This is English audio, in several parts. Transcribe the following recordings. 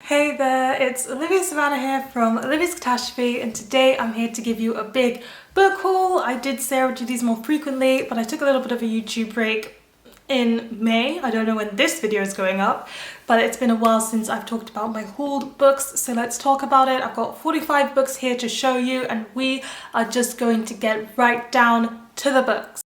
Hey there, it's Olivia Savannah here from Olivia's Catastrophe, and today I'm here to give you a big book haul. I did say I would do these more frequently, but I took a little bit of a YouTube break in May. I don't know when this video is going up, but it's been a while since I've talked about my hauled books, so let's talk about it. I've got 45 books here to show you, and we are just going to get right down to the books.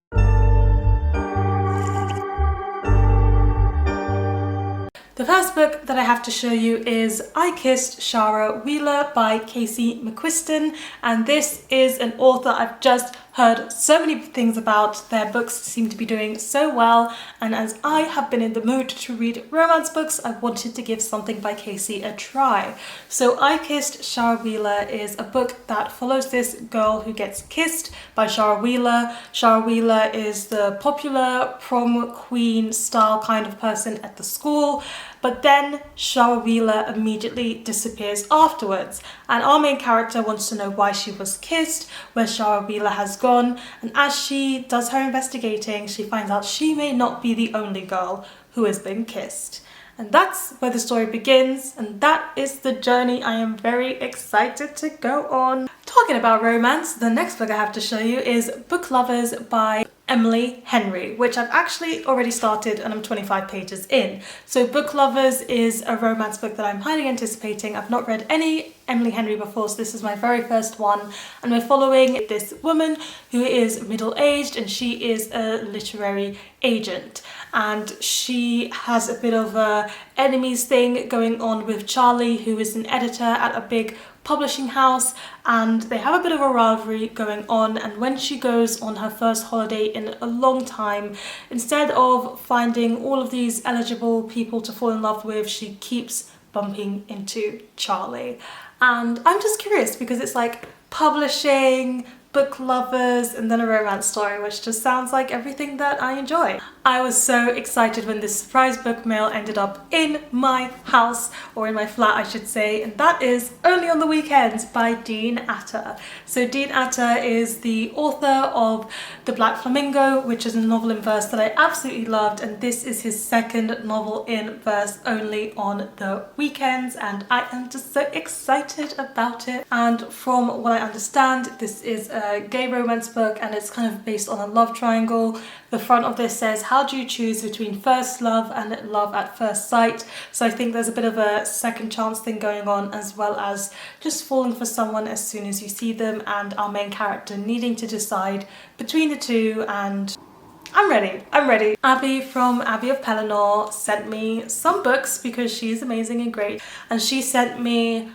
The first book that I have to show you is I Kissed Shara Wheeler by Casey McQuiston, and this is an author I've just heard so many things about. Their books seem to be doing so well, and as I have been in the mood to read romance books, I wanted to give something by Casey a try. So I Kissed Shara Wheeler is a book that follows this girl who gets kissed by Shara Wheeler. Shara Wheeler is the popular prom queen style kind of person at the school, but then Shara Wheeler immediately disappears afterwards, and our main character wants to know why she was kissed, where Shara Wheeler has gone, and as she does her investigating, she finds out she may not be the only girl who has been kissed. And that's where the story begins, and that is the journey I am very excited to go on. Talking about romance, the next book I have to show you is Book Lovers by Emily Henry, which I've actually already started and I'm 25 pages in. So Book Lovers is a romance book that I'm highly anticipating. I've not read any Emily Henry before, so this is my very first one, and we're following this woman who is middle-aged and she is a literary agent, and she has a bit of a enemies thing going on with Charlie, who is an editor at a big publishing house, and they have a bit of a rivalry going on. And when she goes on her first holiday in a long time, instead of finding all of these eligible people to fall in love with, she keeps bumping into Charlie. And I'm just curious because it's like publishing, book lovers, and then a romance story, which just sounds like everything that I enjoy. I was so excited when this surprise book mail ended up in my house, or in my flat I should say, and that is Only on the Weekends by Dean Atta. So Dean Atta is the author of The Black Flamingo, which is a novel in verse that I absolutely loved, and this is his second novel in verse, Only on the Weekends, and I am just so excited about it. And from what I understand, this is a gay romance book, and it's kind of based on a love triangle. The front of this says, how do you choose between first love and love at first sight? So I think there's a bit of a second chance thing going on, as well as just falling for someone as soon as you see them, and our main character needing to decide between the two. And I'm ready. Abby from Abbey of Pelennor sent me some books because she's amazing and great, and she sent me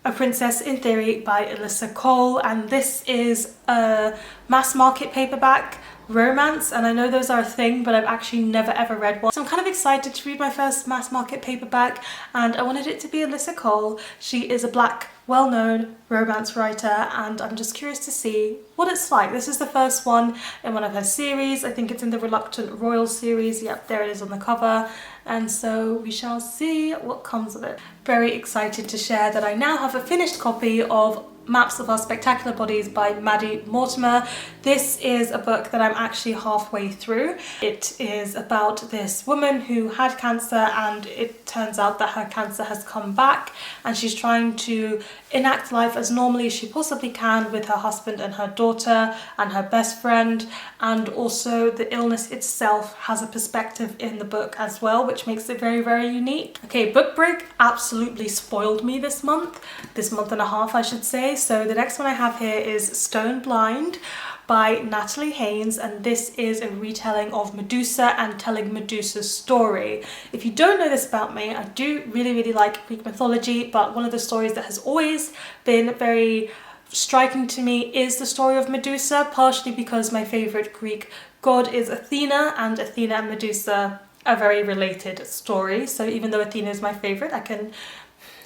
A Princess in Theory by Alyssa Cole, and this is a mass market paperback romance, and I know those are a thing, but I've actually never ever read one. So I'm kind of excited to read my first mass market paperback, and I wanted it to be Alyssa Cole. She is a black, well-known romance writer, and I'm just curious to see what it's like. This is the first one in one of her series. I think it's in the Reluctant Royal series. Yep, there it is on the cover. And so we shall see what comes of it. Very excited to share that I now have a finished copy of Maps of Our Spectacular Bodies by Maddie Mortimer. This is a book that I'm actually halfway through. It is about this woman who had cancer, and it turns out that her cancer has come back, and she's trying to enact life as normally as she possibly can with her husband and her daughter and her best friend. And also the illness itself has a perspective in the book as well, which makes it very, very unique. Okay, book break absolutely spoiled me this month and a half I should say. So the next one I have here is Stone Blind by Natalie Haynes, and this is a retelling of Medusa and telling Medusa's story. If you don't know this about me, I do really like Greek mythology, but one of the stories that has always been very striking to me is the story of Medusa, partially because my favourite Greek god is Athena, and Athena and Medusa are very related stories. So even though Athena is my favourite,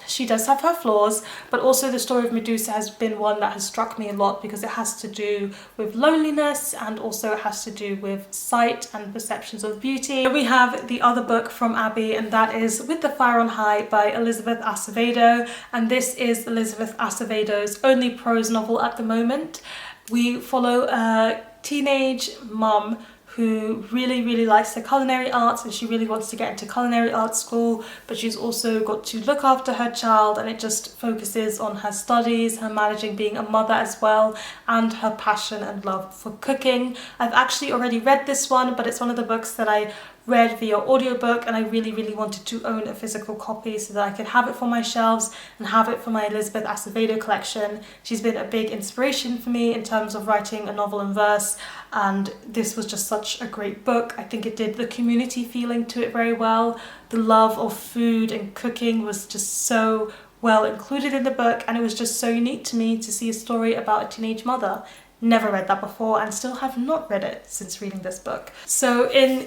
she does have her flaws, but also the story of Medusa has been one that has struck me a lot because it has to do with loneliness, and also it has to do with sight and perceptions of beauty. We have the other book from Abby, and that is With the Fire on High by Elizabeth Acevedo, and this is Elizabeth Acevedo's only prose novel at the moment. We follow a teenage mum who really likes the culinary arts, and she really wants to get into culinary arts school, but she's also got to look after her child, and it just focuses on her studies, her managing being a mother as well, and her passion and love for cooking. I've actually already read this one, but it's one of the books that I read via audiobook, and I really wanted to own a physical copy so that I could have it for my shelves and have it for my Elizabeth Acevedo collection. She's been a big inspiration for me in terms of writing a novel in verse, and this was just such a great book. I think it did the community feeling to it very well. The love of food and cooking was just so well included in the book, and it was just so unique to me to see a story about a teenage mother. Never read that before, and still have not read it since reading this book. So in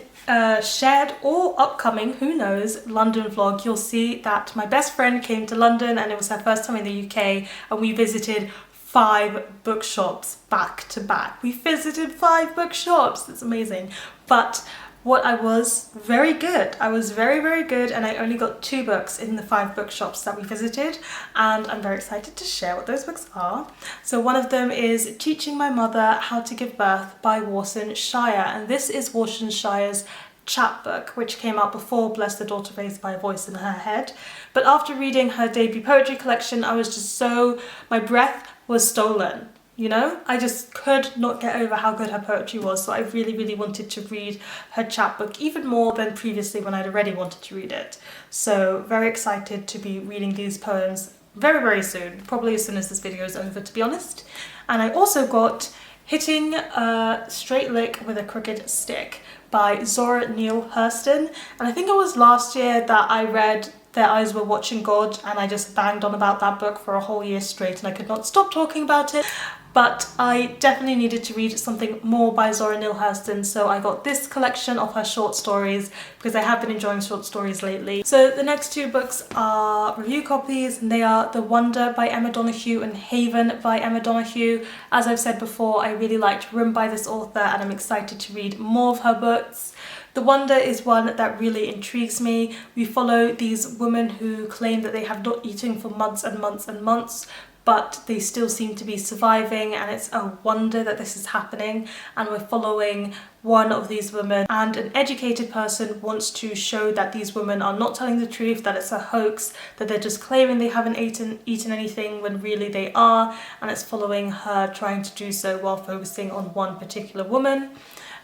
shared or upcoming, who knows, London vlog, you'll see that my best friend came to London, and it was her first time in the UK, and we visited 5 bookshops back to back. We visited 5 bookshops. That's amazing. But what I was very good. I was very good, and I only got 2 books in the 5 bookshops that we visited, and I'm very excited to share what those books are. So one of them is Teaching My Mother How to Give Birth by Warsan Shire, and this is Warsan Shire's chapbook, which came out before Bless the Daughter Raised by a Voice in Her Head. But after reading her debut poetry collection, I was just so, my breath was stolen. You know, I just could not get over how good her poetry was, so I really wanted to read her chapbook even more than previously when I'd already wanted to read it. So very excited to be reading these poems very soon, probably as soon as this video is over, to be honest. And I also got Hitting a Straight Lick with a Crooked Stick by Zora, Neale, Hurston, and I think it was last year that I read Their Eyes Were Watching God, and I just banged on about that book for a whole year straight, and I could not stop talking about it. But I definitely needed to read something more by Zora Neale Hurston, so I got this collection of her short stories because I have been enjoying short stories lately. So the next 2 books are review copies, and they are The Wonder by Emma Donoghue and Haven by Emma Donoghue. As I've said before, I really liked Room by this author, and I'm excited to read more of her books. The Wonder is one that really intrigues me. We follow these women who claim that they have not eaten for months and months, but they still seem to be surviving, and it's a wonder that this is happening. And we're following one of these women, and an educated person wants to show that these women are not telling the truth, that it's a hoax, that they're just claiming they haven't eaten anything when really they are, and it's following her trying to do so while focusing on one particular woman.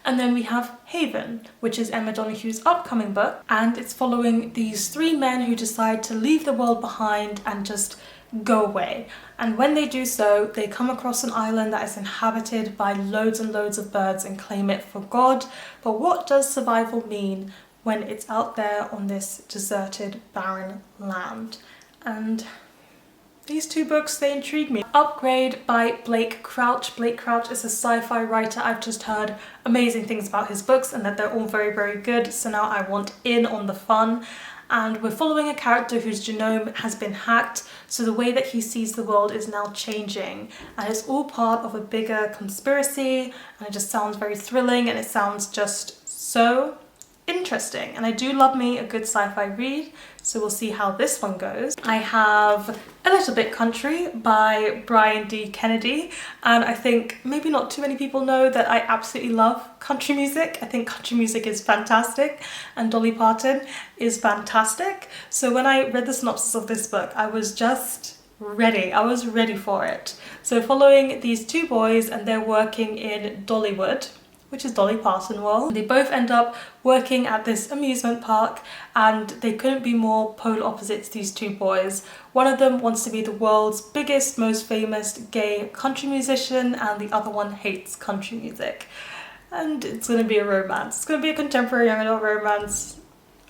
And then we have Haven, which is Emma Donoghue's upcoming book, and it's following these 3 men who decide to leave the world behind and just go away. And when they do so, they come across an island that is inhabited by loads and loads of birds and claim it for God. But what does survival mean when it's out there on this deserted, barren land? And these 2 books, they intrigue me. Upgrade by Blake Crouch. Blake Crouch is a sci-fi writer. I've just heard amazing things about his books and that they're all very good, so now I want in on the fun. And we're following a character whose genome has been hacked, so the way that he sees the world is now changing, and it's all part of a bigger conspiracy, and it just sounds very thrilling, and it sounds just so interesting. And I do love me a good sci-fi read, so we'll see how this one goes. I have A Little Bit Country by Brian D. Kennedy, and I think maybe not too many people know that I absolutely love country music. I think country music is fantastic, and Dolly Parton is fantastic. So when I read the synopsis of this book, I was just ready. I was ready for it. So following these 2 boys, and they're working in Dollywood, which is Dolly Parton world. They both end up working at this amusement park, and they couldn't be more polar opposites, these 2 boys. One of them wants to be the world's biggest, most famous gay country musician, and the other one hates country music. And it's going to be a romance. It's going to be a contemporary young adult romance.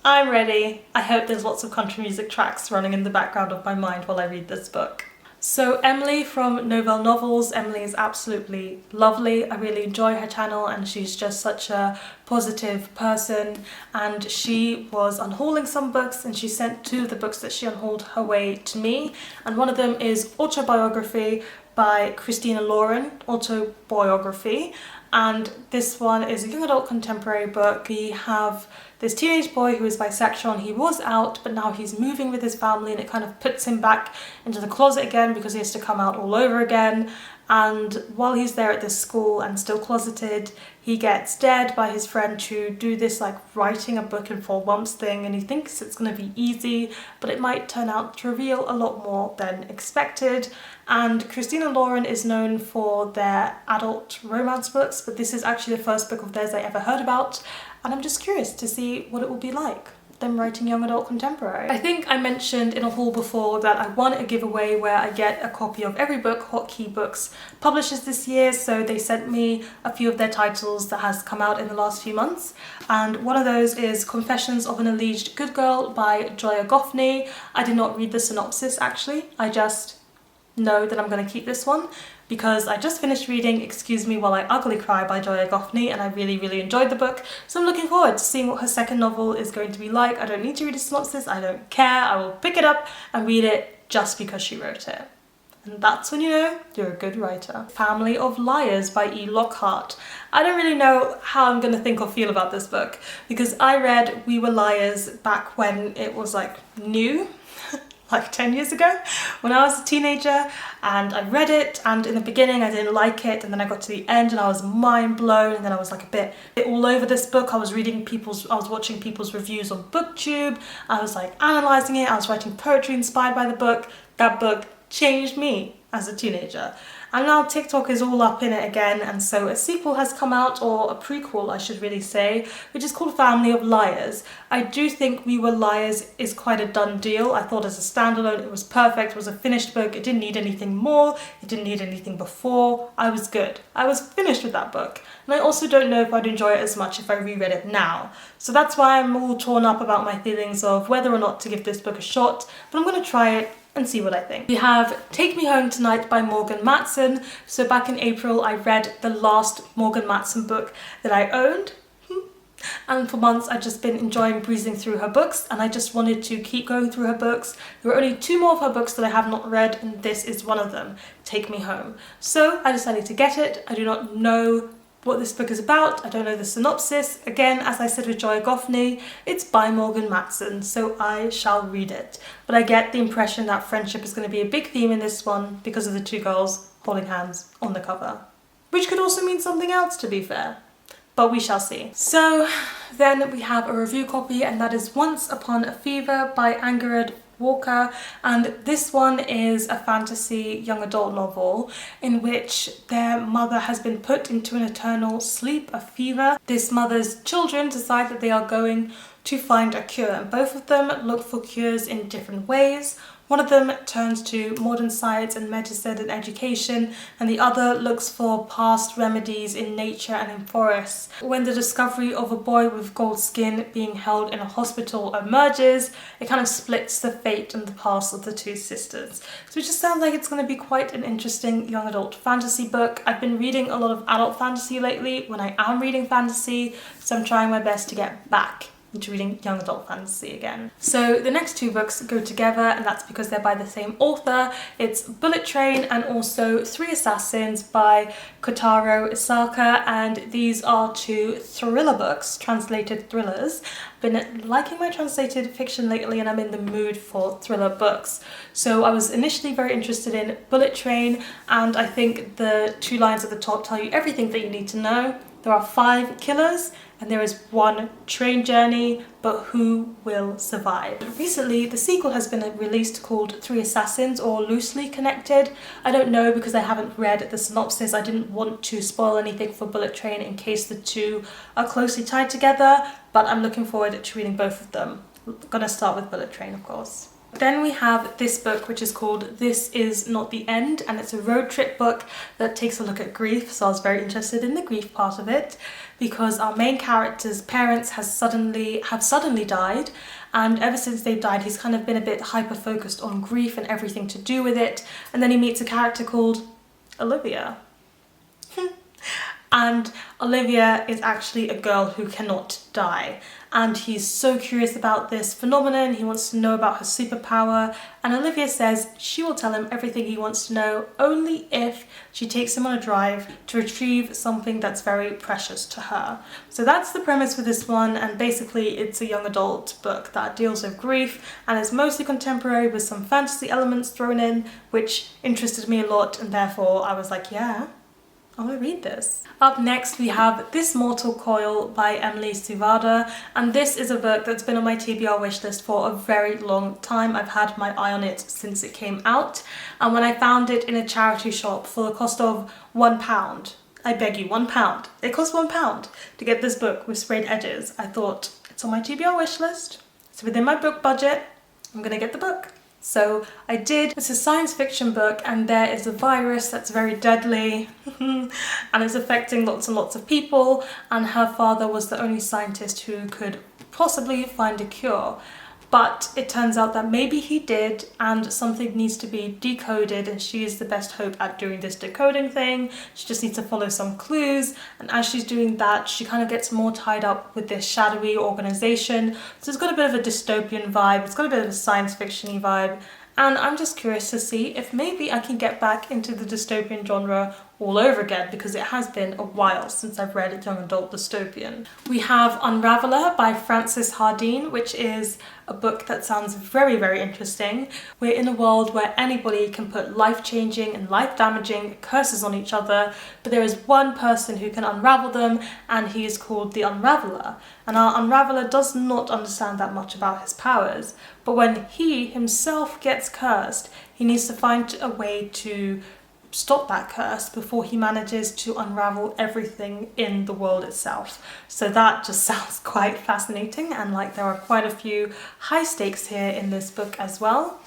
I'm ready. I hope there's lots of country music tracks running in the background of my mind while I read this book. So Emily from Novelle Novels. Emily is absolutely lovely. I really enjoy her channel, and she's just such a positive person, and she was unhauling some books, and she sent 2 of the books that she unhauled her way to me, and one of them is Autobiography by Christina Lauren, Autobiography, and this one is a young adult contemporary book. We have this teenage boy who is bisexual, and he was out, but now he's moving with his family, and it kind of puts him back into the closet again because he has to come out all over again. And while he's there at this school and still closeted, he gets dared by his friend to do this like writing a book in 4 months thing, and he thinks it's going to be easy, but it might turn out to reveal a lot more than expected. And Christina and Lauren is known for their adult romance books, but this is actually the first book of theirs I ever heard about, and I'm just curious to see what it will be like, them writing young adult contemporary. I think I mentioned in a haul before that I won a giveaway where I get a copy of every book Hotkey Books publishes this year, so they sent me a few of their titles that has come out in the last few months, and one of those is Confessions of an Alleged Good Girl by Joya Goffney. I did not read the synopsis actually, I just know that I'm going to keep this one because I just finished reading Excuse Me While I Ugly Cry by Joya Goffney, and I really enjoyed the book, so I'm looking forward to seeing what her second novel is going to be like. I don't need to read a synopsis, I don't care, I will pick it up and read it just because she wrote it. And that's when you know you're a good writer. Family of Liars by E. Lockhart. I don't really know how I'm going to think or feel about this book because I read We Were Liars back when it was like new. Like 10 years ago when I was a teenager, and I read it, and in the beginning I didn't like it, and then I got to the end and I was mind blown, and then I was like a bit all over this book. I was watching people's reviews on booktube, I was like analysing it, I was writing poetry inspired by the book. That book changed me as a teenager. And now TikTok is all up in it again, and so a sequel has come out, or a prequel I should really say, which is called Family of Liars. I do think We Were Liars is quite a done deal. I thought as a standalone it was perfect, it was a finished book, it didn't need anything more, it didn't need anything before. I was good. I was finished with that book. And I also don't know if I'd enjoy it as much if I reread it now. So that's why I'm all torn up about my feelings of whether or not to give this book a shot, but I'm going to try it and see what I think. We have Take Me Home Tonight by Morgan Matson. So back in April I read the last Morgan Matson book that I owned, and for months I've just been enjoying breezing through her books, and I just wanted to keep going through her books. There are only 2 more of her books that I have not read, and this is one of them, Take Me Home. So I decided to get it. I do not know what this book is about, I don't know the synopsis. Again, as I said with Joya Goffney, it's by Morgan Matson, so I shall read it. But I get the impression that friendship is going to be a big theme in this one because of the 2 girls holding hands on the cover. Which could also mean something else, to be fair. But we shall see. So then we have a review copy, and that is Once Upon a Fever by Angharad Walker, and this one is a fantasy young adult novel in which their mother has been put into an eternal sleep, a fever. This mother's children decide that they are going to find a cure, and both of them look for cures in different ways. One of them turns to modern science and medicine and education, and the other looks for past remedies in nature and in forests. When the discovery of a boy with gold skin being held in a hospital emerges, it kind of splits the fate and the past of the 2 sisters. So it just sounds like it's going to be quite an interesting young adult fantasy book. I've been reading a lot of adult fantasy lately when I am reading fantasy, so I'm trying my best to get back into reading young adult fantasy again. So the next 2 books go together, and that's because they're by the same author. It's Bullet Train and also 3 Assassins by Kotaro Isaka, and these are 2 thriller books, translated thrillers. I've been liking my translated fiction lately, and I'm in the mood for thriller books. So I was initially very interested in Bullet Train, and I think the 2 lines at the top tell you everything that you need to know. There are 5 killers, and there is 1 train journey, but who will survive? Recently, the sequel has been released called 3 Assassins, or Loosely Connected. I don't know because I haven't read the synopsis. I didn't want to spoil anything for Bullet Train in case the 2 are closely tied together, but I'm looking forward to reading both of them. I'm gonna start with Bullet Train, of course. Then we have this book, which is called This Is Not the End, and it's a road trip book that takes a look at grief, so I was very interested in the grief part of it because our main character's parents have suddenly died, and ever since they've died he's kind of been a bit hyper-focused on grief and everything to do with it, and then he meets a character called Olivia. And Olivia is actually a girl who cannot die. And he's so curious about this phenomenon, he wants to know about her superpower, and Olivia says she will tell him everything he wants to know only if she takes him on a drive to retrieve something that's very precious to her. So that's the premise for this one, and basically it's a young adult book that deals with grief and is mostly contemporary with some fantasy elements thrown in, which interested me a lot, and therefore I was like, yeah, I want to read this. Up next we have This Mortal Coil by Emily Suvada, and this is a book that's been on my TBR wishlist for a very long time. I've had my eye on it since it came out, and when I found it in a charity shop for the cost of £1, I beg you, £1, it cost £1 to get this book with sprayed edges, I thought, it's on my TBR wishlist, it's within my book budget, I'm gonna get the book. So I did. It's a science fiction book, and there is a virus that's very deadly and it's affecting lots and lots of people, and her father was the only scientist who could possibly find a cure. But it turns out that maybe he did, and something needs to be decoded, and she is the best hope at doing this decoding thing. She just needs to follow some clues, and as she's doing that, she kind of gets more tied up with this shadowy organization. So it's got a bit of a dystopian vibe, it's got a bit of a science fiction-y vibe, and I'm just curious to see if maybe I can get back into the dystopian genre all over again, because it has been a while since I've read a young adult dystopian. We have Unraveller by Frances Hardin, which is a book that sounds very, very interesting. We're in a world where anybody can put life-changing and life-damaging curses on each other, but there is one person who can unravel them, and he is called the Unraveller. And our Unraveller does not understand that much about his powers, but when he himself gets cursed, he needs to find a way to stop that curse before he manages to unravel everything in the world itself. So that just sounds quite fascinating, and like there are quite a few high stakes here in this book as well.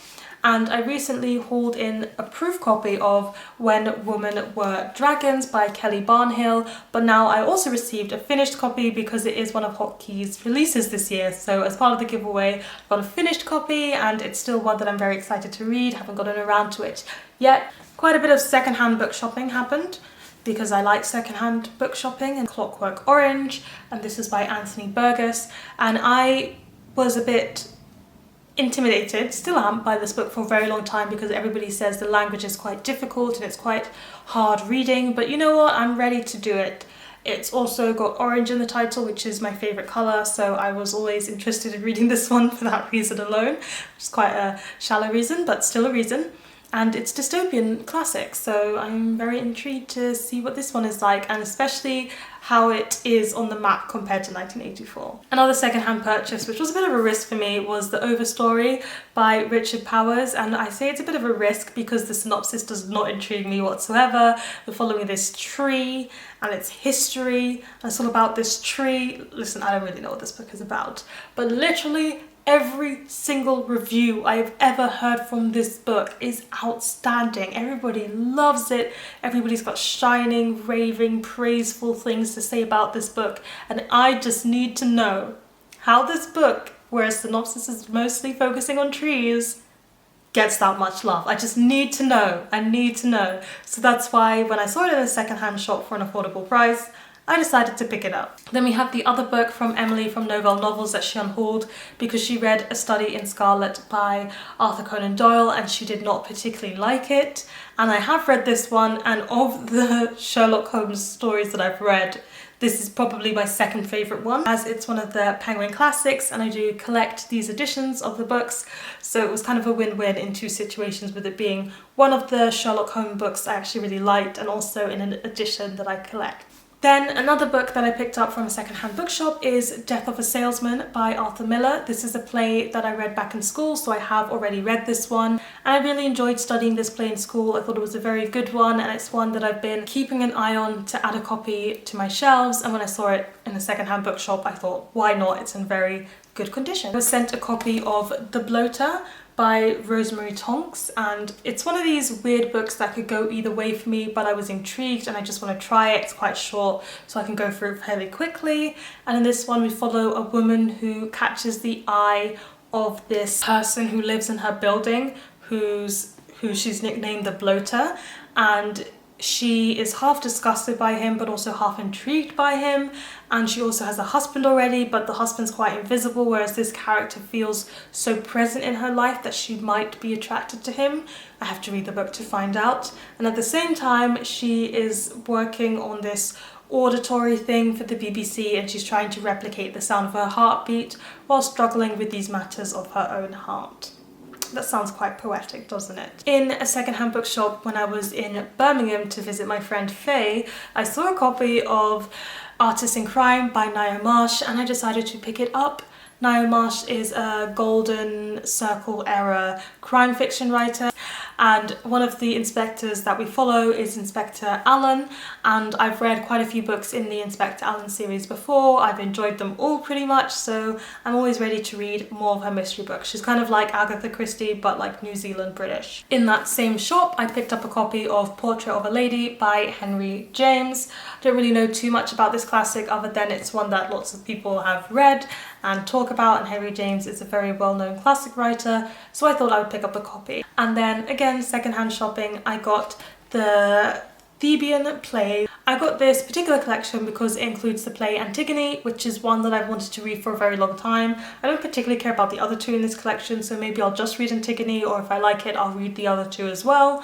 And I recently hauled in a proof copy of When Women Were Dragons by Kelly Barnhill, but now I also received a finished copy because it is one of Hotkey's releases this year. So as part of the giveaway, I've got a finished copy, and it's still one that I'm very excited to read. Haven't gotten around to it yet. Quite a bit of secondhand book shopping happened because I like secondhand book shopping, and Clockwork Orange, and this is by Anthony Burgess, and I was a bit intimidated, still am, by this book for a very long time because everybody says the language is quite difficult and it's quite hard reading, but you know what, I'm ready to do it. It's also got orange in the title, which is my favourite colour, so I was always interested in reading this one for that reason alone, which is quite a shallow reason, but still a reason. And it's dystopian classic, so I'm very intrigued to see what this one is like, and especially how it is on the map compared to 1984. Another secondhand purchase, which was a bit of a risk for me, was The Overstory by Richard Powers, and I say it's a bit of a risk because the synopsis does not intrigue me whatsoever. We're following this tree and its history, and it's all about this tree. Listen, I don't really know what this book is about, but literally every single review I've ever heard from this book is outstanding. Everybody loves it. Everybody's got shining, raving, praiseful things to say about this book. And I just need to know how this book, where a synopsis is mostly focusing on trees, gets that much love. I just need to know. I need to know. So that's why when I saw it in a secondhand shop for an affordable price, I decided to pick it up. Then we have the other book from Emily from Novell Novels that she unhauled because she read A Study in Scarlet by Arthur Conan Doyle and she did not particularly like it. And I have read this one, and of the Sherlock Holmes stories that I've read, this is probably my second favourite one, as it's one of the Penguin classics and I do collect these editions of the books, so it was kind of a win-win in two situations, with it being one of the Sherlock Holmes books I actually really liked and also in an edition that I collect. Then another book that I picked up from a secondhand bookshop is Death of a Salesman by Arthur Miller. This is a play that I read back in school, so I have already read this one. And I really enjoyed studying this play in school. I thought it was a very good one, and it's one that I've been keeping an eye on to add a copy to my shelves. And when I saw it in a secondhand bookshop, I thought, why not? It's in very good condition. I was sent a copy of The Bloater by Rosemary Tonks, and it's one of these weird books that could go either way for me, but I was intrigued and I just want to try it. It's quite short, so I can go through it fairly quickly. And in this one we follow a woman who catches the eye of this person who lives in her building, who she's nicknamed the Bloater, and she is half disgusted by him but also half intrigued by him, and she also has a husband already, but the husband's quite invisible, whereas this character feels so present in her life that she might be attracted to him. I have to read the book to find out. And at the same time, she is working on this auditory thing for the BBC, and she's trying to replicate the sound of her heartbeat while struggling with these matters of her own heart. That sounds quite poetic, doesn't it? In a secondhand bookshop when I was in Birmingham to visit my friend Faye, I saw a copy of Artists in Crime by Ngaio Marsh, and I decided to pick it up. Ngaio Marsh is a golden circle era crime fiction writer, and one of the inspectors that we follow is Inspector Allen, and I've read quite a few books in the Inspector Allen series before. I've enjoyed them all pretty much, so I'm always ready to read more of her mystery books. She's kind of like Agatha Christie, but like New Zealand British. In that same shop, I picked up a copy of Portrait of a Lady by Henry James. I don't really know too much about this classic other than it's one that lots of people have read and talk about, and Henry James is a very well-known classic writer, so I thought I would pick up a copy. And then again, secondhand shopping, I got the Theban play. I got this particular collection because it includes the play Antigone, which is one that I've wanted to read for a very long time. I don't particularly care about the other two in this collection, so maybe I'll just read Antigone, or if I like it, I'll read the other two as well.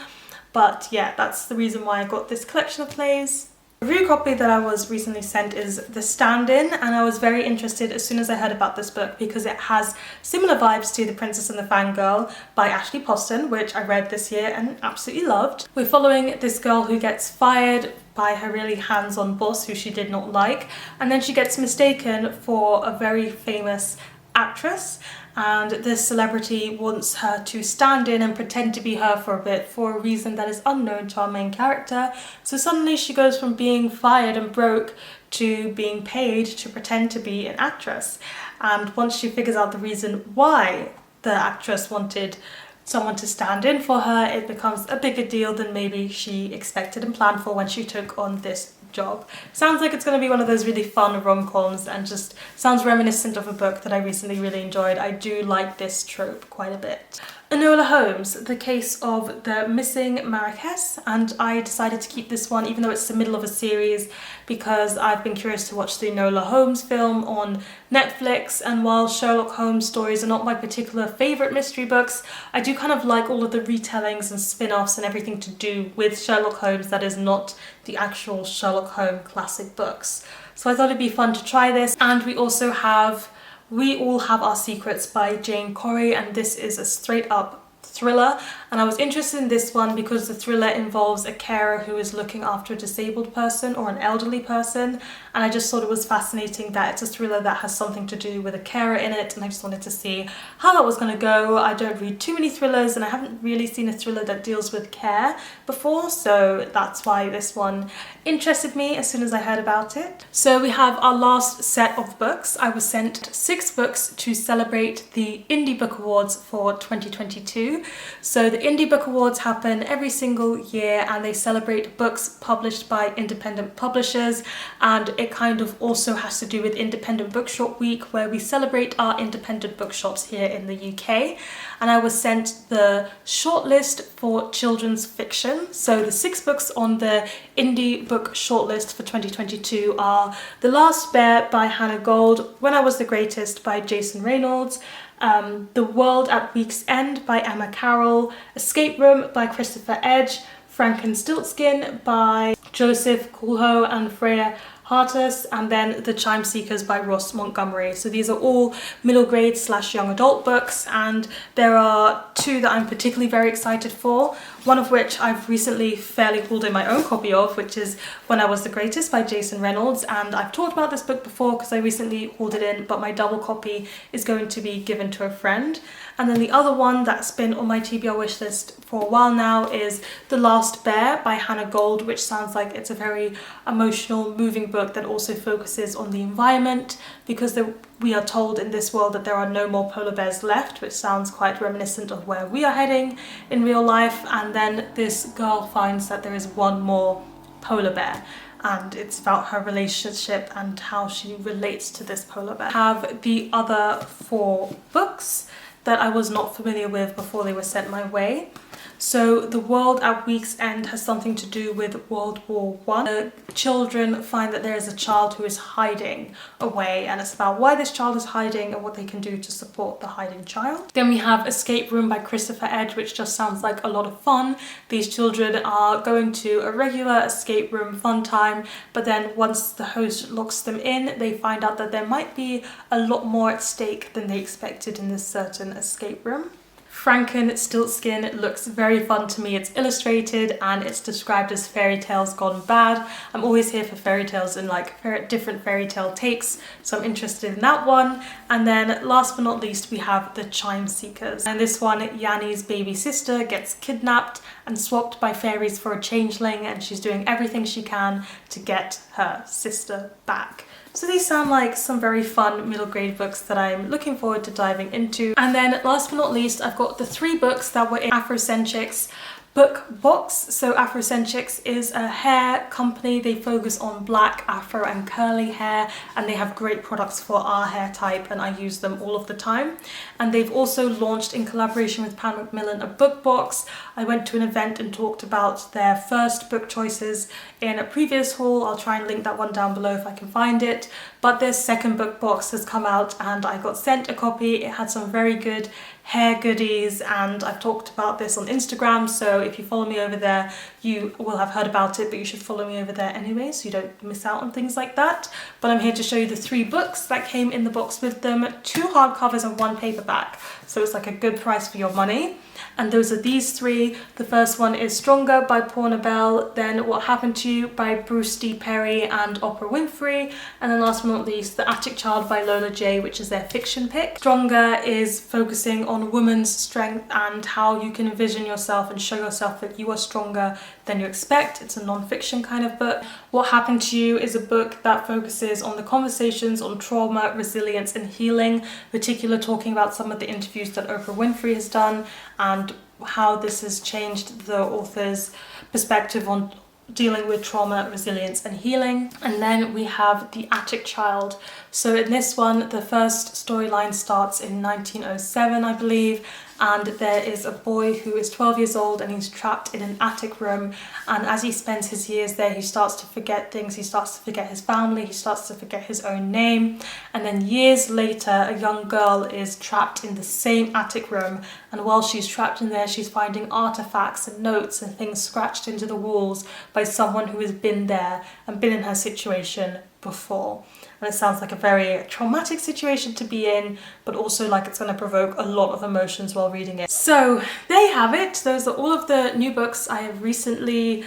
But yeah, that's the reason why I got this collection of plays. The review copy that I was recently sent is The Stand-In, and I was very interested as soon as I heard about this book because it has similar vibes to The Princess and the Fangirl by Ashley Poston, which I read this year and absolutely loved. We're following this girl who gets fired by her really hands-on boss who she did not like, and then she gets mistaken for a very famous actress, and this celebrity wants her to stand in and pretend to be her for a bit for a reason that is unknown to our main character. So suddenly she goes from being fired and broke to being paid to pretend to be an actress. And once she figures out the reason why the actress wanted someone to stand in for her, it becomes a bigger deal than maybe she expected and planned for when she took on this job. Sounds like it's going to be one of those really fun rom-coms and just sounds reminiscent of a book that I recently really enjoyed. I do like this trope quite a bit. Enola Holmes, the case of the missing Marrakesh, and I decided to keep this one even though it's the middle of a series because I've been curious to watch the Enola Holmes film on Netflix, and while Sherlock Holmes stories are not my particular favourite mystery books, I do kind of like all of the retellings and spin-offs and everything to do with Sherlock Holmes that is not the actual Sherlock Holmes classic books. So I thought it'd be fun to try this. And we also have We All Have Our Secrets by Jane Corey, and this is a straight up thriller, and I was interested in this one because the thriller involves a carer who is looking after a disabled person or an elderly person, and I just thought it was fascinating that it's a thriller that has something to do with a carer in it, and I just wanted to see how that was going to go. I don't read too many thrillers and I haven't really seen a thriller that deals with care before, so that's why this one interested me as soon as I heard about it. So we have our last set of books. I was sent 6 books to celebrate the Indie Book Awards for 2022. So the Indie Book Awards happen every single year and they celebrate books published by independent publishers, and it kind of also has to do with Independent Bookshop Week, where we celebrate our independent bookshops here in the UK. And I was sent the shortlist for children's fiction. So the 6 books on the Indie Book shortlist for 2022 are The Last Bear by Hannah Gold, When I Was the Greatest by Jason Reynolds, The World at Week's End by Emma Carroll, Escape Room by Christopher Edge, Frankenstillskin by Joseph Coolho and Freya Hartus, and then The Chime Seekers by Ross Montgomery. So these are all middle grade / young adult books, and there are 2 that I'm particularly very excited for, one of which I've recently fairly hauled in my own copy of, which is When I Was the Greatest by Jason Reynolds, and I've talked about this book before because I recently hauled it in, but my double copy is going to be given to a friend. And then the other one that's been on my TBR wishlist for a while now is The Last Bear by Hannah Gold, which sounds like it's a very emotional, moving book that also focuses on the environment, because we are told in this world that there are no more polar bears left, which sounds quite reminiscent of where we are heading in real life. And then this girl finds that there is one more polar bear, and it's about her relationship and how she relates to this polar bear. I have the other 4 books that I was not familiar with before they were sent my way. So the world at week's end has something to do with World War One. The children find that there is a child who is hiding away, and it's about why this child is hiding and what they can do to support the hiding child. Then we have Escape Room by Christopher Edge, which just sounds like a lot of fun. These children are going to a regular escape room fun time, but then once the host locks them in, they find out that there might be a lot more at stake than they expected in this certain escape room. Franken-Stiltskin looks very fun to me. It's illustrated and it's described as fairy tales gone bad. I'm always here for fairy tales and like different fairy tale takes, so I'm interested in that one. And then last but not least, we have the Chime Seekers. And this one, Yanni's baby sister gets kidnapped and swapped by fairies for a changeling, and she's doing everything she can to get her sister back. So these sound like some very fun middle grade books that I'm looking forward to diving into. And then last but not least, I've got the 3 books that were in Afrocentric's book box. So Afrocentrics is a hair company. They focus on black, afro and curly hair, and they have great products for our hair type, and I use them all of the time. And they've also launched, in collaboration with Pan Macmillan, a book box. I went to an event and talked about their first book choices in a previous haul. I'll try and link that one down below if I can find it. But their second book box has come out and I got sent a copy. It had some very good hair goodies, and I've talked about this on Instagram, so if you follow me over there you will have heard about it, but you should follow me over there anyway so you don't miss out on things like that. But I'm here to show you the 3 books that came in the box with them, 2 hardcovers and 1 paperback, so it's like a good price for your money. And those are these 3. The first one is Stronger by Paula Bell, then What Happened to You by Bruce D. Perry and Oprah Winfrey, and then last but not least, The Attic Child by Lola J, which is their fiction pick. Stronger is focusing on women's strength and how you can envision yourself and show yourself that you are stronger than you expect. It's a non-fiction kind of book. What Happened to You is a book that focuses on the conversations on trauma, resilience and healing, particularly talking about some of the interviews that Oprah Winfrey has done and how this has changed the author's perspective on dealing with trauma, resilience and healing. And then we have The Attic Child. So in this one, the first storyline starts in 1907, I believe, and there is a boy who is 12 years old and he's trapped in an attic room, and as he spends his years there he starts to forget things. He starts to forget his family, he starts to forget his own name, and then years later a young girl is trapped in the same attic room, and while she's trapped in there she's finding artifacts and notes and things scratched into the walls by someone who has been there and been in her situation before. And it sounds like a very traumatic situation to be in, but also like it's going to provoke a lot of emotions while reading it. So there you have it. Those are all of the new books I have recently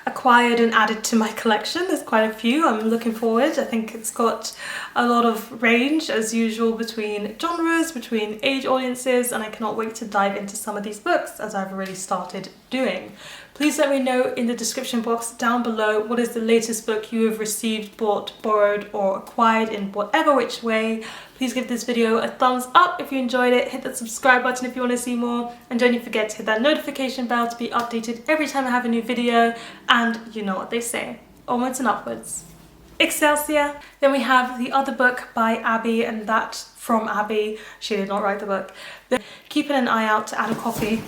acquired and added to my collection. There's quite a few. I'm looking forward. I think it's got a lot of range as usual between genres, between age audiences, and I cannot wait to dive into some of these books as I've already started doing. Please let me know in the description box down below what is the latest book you have received, bought, borrowed or acquired in whatever which way. Please give this video a thumbs up if you enjoyed it, hit that subscribe button if you want to see more, and don't forget to hit that notification bell to be updated every time I have a new video. And you know what they say, onwards and upwards. Excelsior! Then we have the other book by Abby, and that from Abby. She did not write the book. Keeping an eye out to add a copy